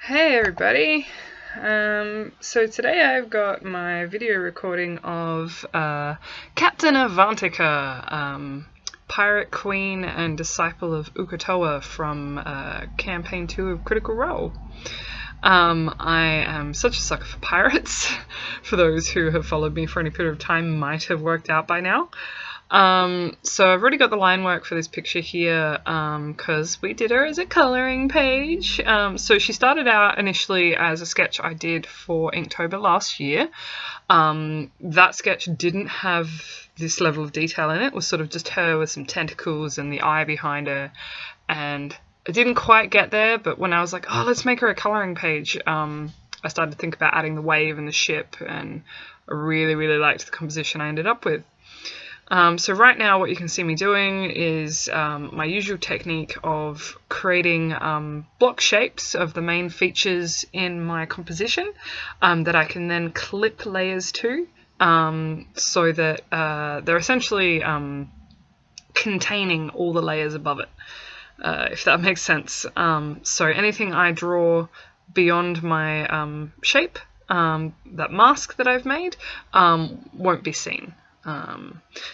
Hey everybody! So today I've got my video recording of Captain Avantica, Pirate Queen and Disciple of Uk'otoa from Campaign 2 of Critical Role. I am such a sucker for pirates. For those who have followed me for any period of time might have worked out by now. So I've already got the line work for this picture here because we did her as a colouring page. So she started out initially as a sketch I did for Inktober last year. That sketch didn't have this level of detail in it. It was sort of just her with some tentacles and the eye behind her, and I didn't quite get there, but when I was like, oh, let's make her a colouring page, I started to think about adding the wave and the ship, and I really liked the composition I ended up with. So right now what you can see me doing is my usual technique of creating block shapes of the main features in my composition that I can then clip layers to, so that they're essentially containing all the layers above it, if that makes sense. So anything I draw beyond my shape, that mask that I've made, won't be seen.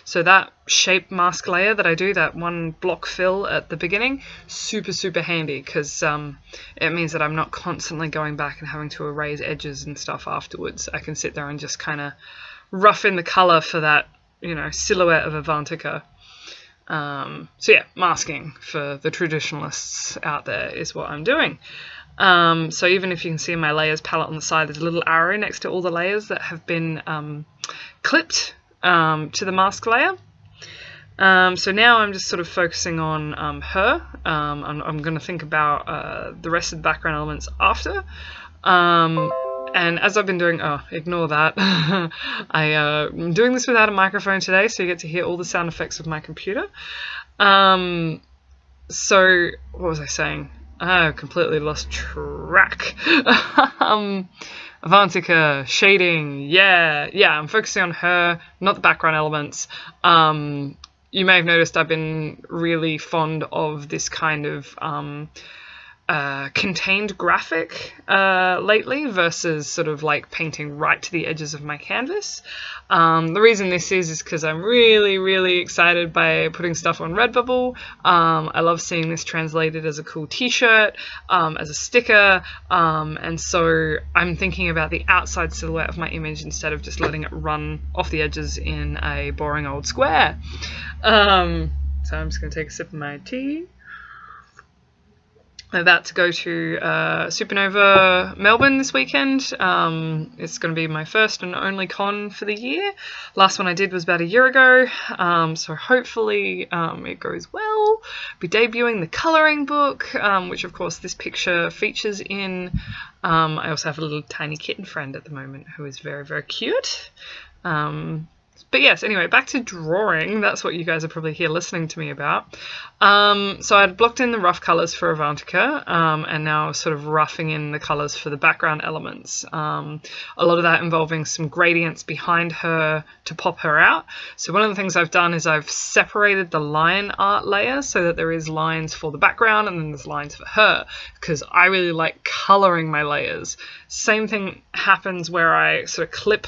So that shape mask layer that I do, that one block fill at the beginning, super handy, because it means that I'm not constantly going back and having to erase edges and stuff afterwards. I can sit there and just kind of rough in the colour for that, you know, silhouette of Avantica. So yeah, masking for the traditionalists out there is what I'm doing. So even if you can see in my layers palette on the side, there's a little arrow next to all the layers that have been clipped to the mask layer. So now I'm just sort of focusing on her. I'm going to think about the rest of the background elements after. And as I've been doing, ignore that. I'm doing this without a microphone today, so you get to hear all the sound effects of my computer. So what was I saying? I completely lost track. Avantica, shading, yeah, I'm focusing on her, not the background elements. You may have noticed I've been really fond of this kind of contained graphic lately versus sort of like painting right to the edges of my canvas. The reason this is because I'm really excited by putting stuff on Redbubble. I love seeing this translated as a cool t-shirt, as a sticker, and so I'm thinking about the outside silhouette of my image instead of just letting it run off the edges in a boring old square. So I'm just going to take a sip of my tea. I'm about to go to Supernova Melbourne this weekend. It's going to be my first and only con for the year. Last one I did was about a year ago, so hopefully it goes well. I'll be debuting the colouring book, which of course this picture features in. I also have a little tiny kitten friend at the moment who is very cute. But yes, anyway, back to drawing. That's what you guys are probably here listening to me about. So I'd blocked in the rough colours for Avantica, and now sort of roughing in the colours for the background elements. A lot of that involving some gradients behind her to pop her out. So one of the things I've done is I've separated the line art layer so that there is lines for the background and then there's lines for her, because I really like colouring my layers. Same thing happens where I sort of clip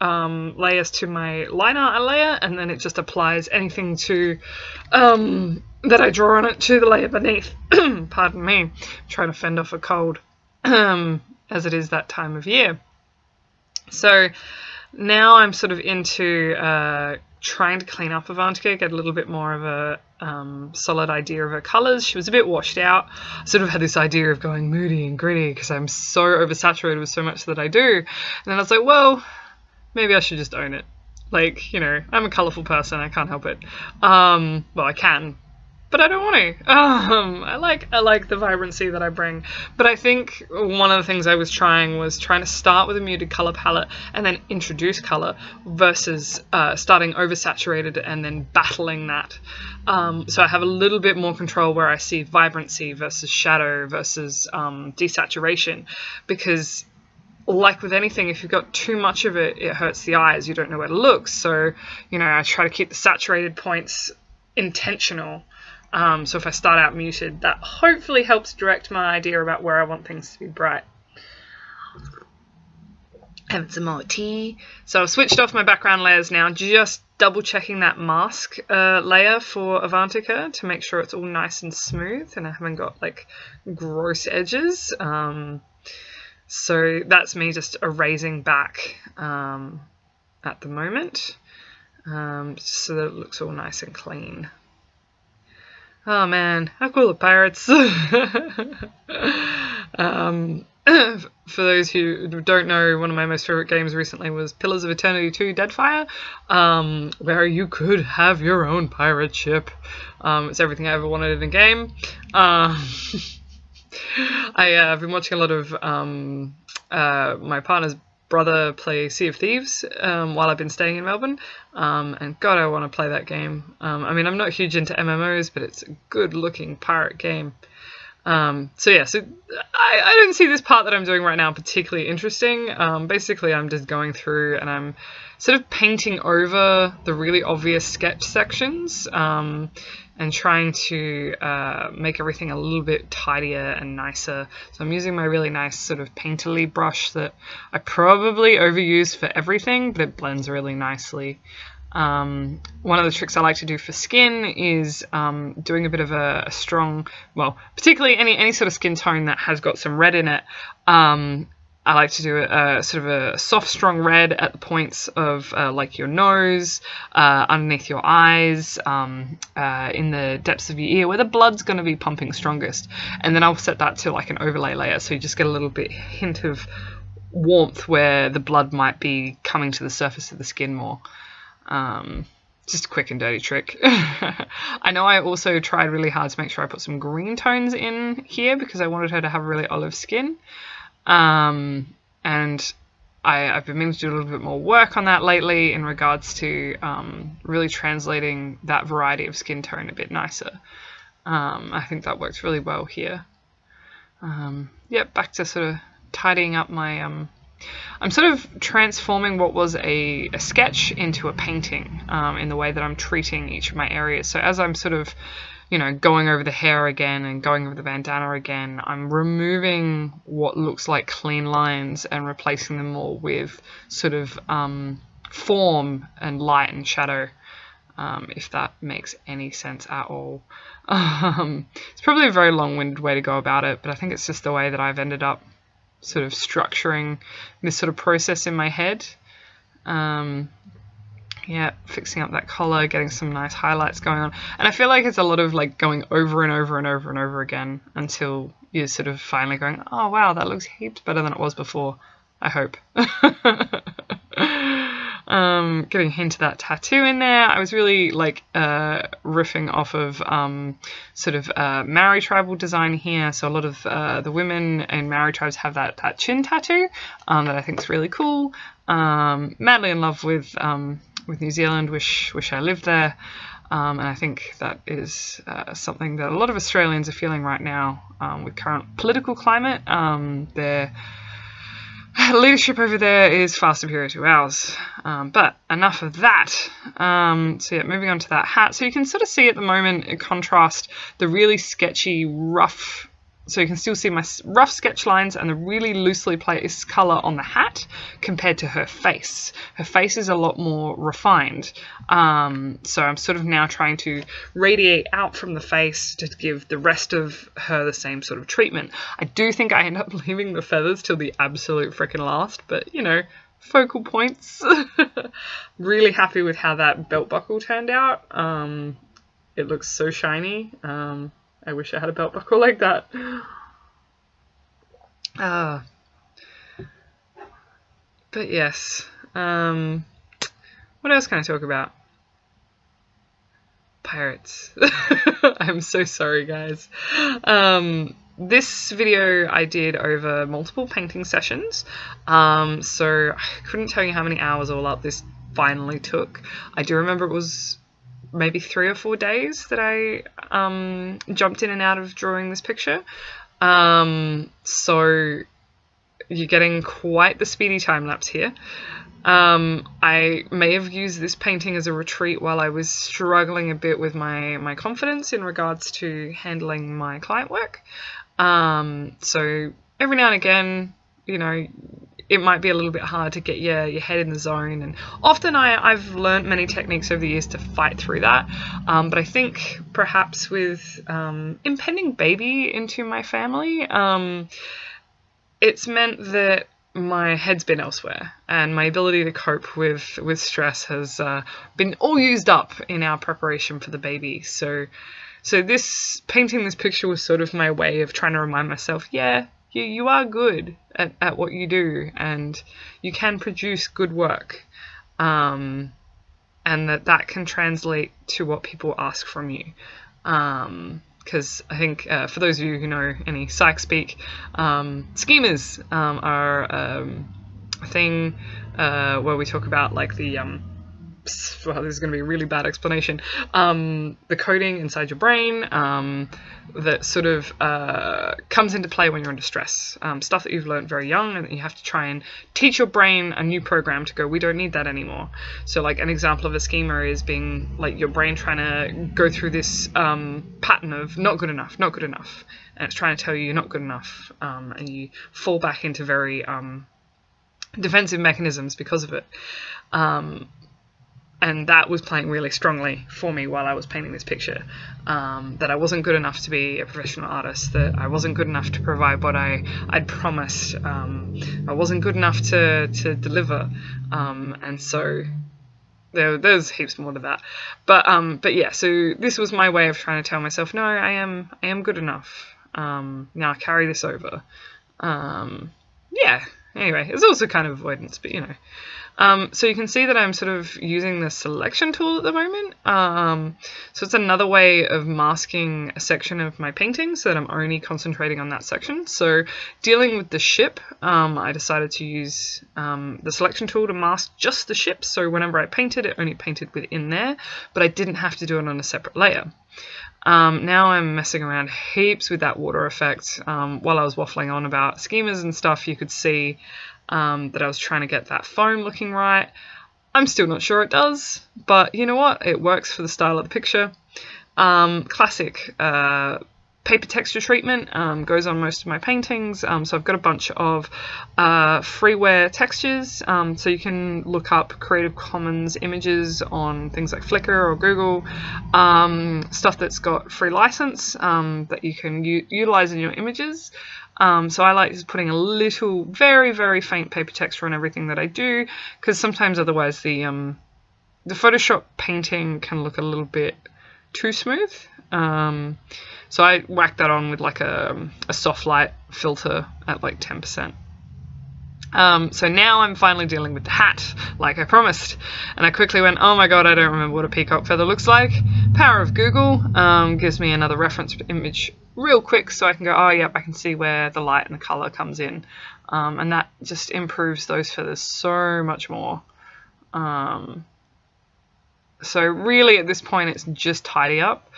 layers to my line art layer, and then it just applies anything to that I draw on it to the layer beneath. Pardon me, I'm trying to fend off a cold as it is that time of year. So now I'm sort of into trying to clean up Avantica, get a little bit more of a solid idea of her colours. She was a bit washed out. I sort of had this idea of going moody and gritty because I'm so oversaturated with so much that I do, and then I was like, well, maybe I should just own it. Like, you know, I'm a colourful person, I can't help it. Well, I can, but I don't want to. I like the vibrancy that I bring. But I think one of the things I was trying to start with a muted colour palette and then introduce colour versus starting oversaturated and then battling that. So I have a little bit more control where I see vibrancy versus shadow versus desaturation, because like with anything, if you've got too much of it, it hurts the eyes. You don't know where to look. So, you know, I try to keep the saturated points intentional So if I start out muted, that hopefully helps direct my idea about where I want things to be bright. Having some more tea. So I've switched off my background layers now, just double checking that mask layer for Avantica to make sure it's all nice and smooth and I haven't got like gross edges. So that's me just erasing back at the moment, so that it looks all nice and clean. Oh man, how cool are pirates! For those who don't know, one of my most favourite games recently was Pillars of Eternity 2 Deadfire, where you could have your own pirate ship. It's everything I ever wanted in a game. I've been watching a lot of my partner's brother play Sea of Thieves while I've been staying in Melbourne, and God, I want to play that game. I mean, I'm not huge into MMOs, but it's a good looking pirate game. So yeah, so I don't see this part that I'm doing right now particularly interesting. Basically I'm just going through and I'm sort of painting over the really obvious sketch sections, and trying to make everything a little bit tidier and nicer. So I'm using my really nice sort of painterly brush that I probably overuse for everything, but it blends really nicely. One of the tricks I like to do for skin is doing a bit of a strong, well, particularly any sort of skin tone that has got some red in it. I like to do a sort of a soft, strong red at the points of like your nose, underneath your eyes, in the depths of your ear where the blood's going to be pumping strongest. And then I'll set that to like an overlay layer, so you just get a little bit hint of warmth where the blood might be coming to the surface of the skin more. Just a quick and dirty trick. I know I also tried really hard to make sure I put some green tones in here because I wanted her to have really olive skin. And I've been meaning to do a little bit more work on that lately in regards to really translating that variety of skin tone a bit nicer. I think that works really well here. Yep, back to sort of tidying up my... I'm sort of transforming what was a sketch into a painting in the way that I'm treating each of my areas. So as I'm sort of, you know, going over the hair again and going over the bandana again, I'm removing what looks like clean lines and replacing them all with sort of form and light and shadow, if that makes any sense at all. It's probably a very long-winded way to go about it, but I think it's just the way that I've ended up sort of structuring this sort of process in my head. Yeah, fixing up that collar, getting some nice highlights going on. And I feel like it's a lot of like going over and over and over and over again until you're sort of finally going, oh wow, that looks heaps better than it was before, I hope. Getting a hint of that tattoo in there. I was really like riffing off of sort of Maori tribal design here. So a lot of the women in Maori tribes have that chin tattoo that I think is really cool. Madly in love with New Zealand. Wish I lived there. And I think that is something that a lot of Australians are feeling right now with current political climate. Their leadership over there is far superior to ours, but enough of that. So yeah, moving on to that hat. So you can sort of see at the moment in contrast the really sketchy, rough, so you can still see my rough sketch lines and the really loosely placed colour on the hat compared to her face. Her face is a lot more refined. So I'm sort of now trying to radiate out from the face to give the rest of her the same sort of treatment. I do think I end up leaving the feathers till the absolute frickin' last, but you know, focal points. Really happy with how that belt buckle turned out. It looks so shiny. I wish I had a belt buckle like that. But yes. What else can I talk about? Pirates. I'm so sorry, guys. This video I did over multiple painting sessions. So I couldn't tell you how many hours all up this finally took. I do remember it was maybe 3 or 4 days that I jumped in and out of drawing this picture. So you're getting quite the speedy time lapse here. I may have used this painting as a retreat while I was struggling a bit with my confidence in regards to handling my client work. So every now and again, you know, it might be a little bit hard to get your head in the zone, and often I've learned many techniques over the years to fight through that, but I think perhaps with impending baby into my family, it's meant that my head's been elsewhere, and my ability to cope with stress has been all used up in our preparation for the baby. So this painting this picture was sort of my way of trying to remind myself, yeah, you are good at what you do, and you can produce good work, and that can translate to what people ask from you. Because I think for those of you who know any psych speak, schemas are a thing where we talk about like the well, this is going to be a really bad explanation, the coding inside your brain that sort of comes into play when you're under stress, stuff that you've learned very young, and you have to try and teach your brain a new program to go, we don't need that anymore. So like an example of a schema is being like your brain trying to go through this pattern of not good enough, and it's trying to tell you you're not good enough, and you fall back into very defensive mechanisms because of it. And that was playing really strongly for me while I was painting this picture, that I wasn't good enough to be a professional artist, that I wasn't good enough to provide what I'd promised, I wasn't good enough to deliver, and so there's heaps more to that. But yeah, so this was my way of trying to tell myself, no, I am good enough. Now carry this over. Yeah, anyway, it's also kind of avoidance, but you know. So you can see that I'm sort of using the selection tool at the moment. So it's another way of masking a section of my painting so that I'm only concentrating on that section. So dealing with the ship, I decided to use the selection tool to mask just the ship. So whenever I painted, it only painted within there, but I didn't have to do it on a separate layer. Now I'm messing around heaps with that water effect. While I was waffling on about schemas and stuff, you could see that I was trying to get that foam looking right. I'm still not sure it does, but you know what? It works for the style of the picture. Classic paper texture treatment goes on most of my paintings. So I've got a bunch of freeware textures. So you can look up Creative Commons images on things like Flickr or Google. Stuff that's got free license that you can utilize in your images. So I like just putting a little, very, very faint paper texture on everything that I do, because sometimes otherwise the Photoshop painting can look a little bit too smooth. So I whack that on with like a soft light filter at like 10%. So now I'm finally dealing with the hat, like I promised. And I quickly went, oh my god, I don't remember what a peacock feather looks like. Power of Google gives me another reference image real quick so I can go, oh yep, I can see where the light and the colour comes in. And that just improves those feathers so much more. So really at this point it's just tidy up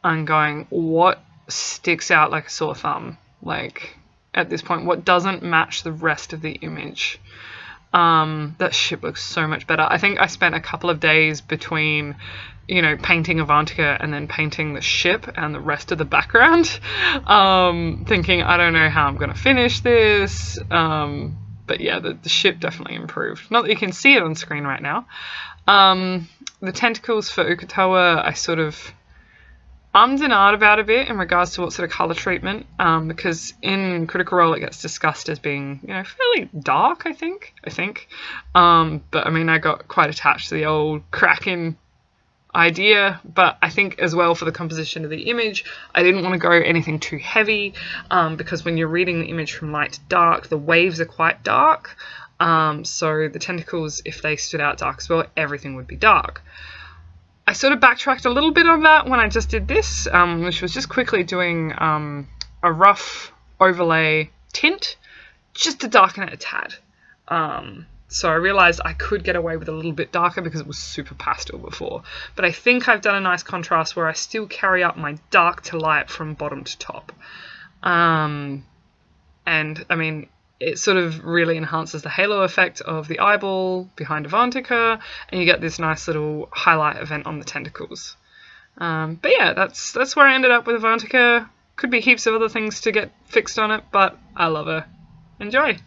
and going, what sticks out like a sore thumb? Like at this point, what doesn't match the rest of the image? That ship looks so much better. I think I spent a couple of days between, you know, painting Avantica and then painting the ship and the rest of the background, thinking, I don't know how I'm going to finish this. But yeah, the ship definitely improved. Not that you can see it on screen right now. The tentacles for Ukatoa, I sort of ummed and ahed about a bit in regards to what sort of colour treatment, because in Critical Role it gets discussed as being, you know, fairly dark, I think. But I mean, I got quite attached to the old Kraken idea, but I think as well for the composition of the image, I didn't want to go anything too heavy, because when you're reading the image from light to dark, the waves are quite dark. So the tentacles, if they stood out dark as well, everything would be dark. I sort of backtracked a little bit on that when I just did this, which was just quickly doing a rough overlay tint just to darken it a tad. So I realized I could get away with a little bit darker because it was super pastel before. But I think I've done a nice contrast where I still carry up my dark to light from bottom to top. And I mean, it sort of really enhances the halo effect of the eyeball behind Avantica, and you get this nice little highlight event on the tentacles. But yeah, that's where I ended up with Avantica. Could be heaps of other things to get fixed on it, but I love her. Enjoy!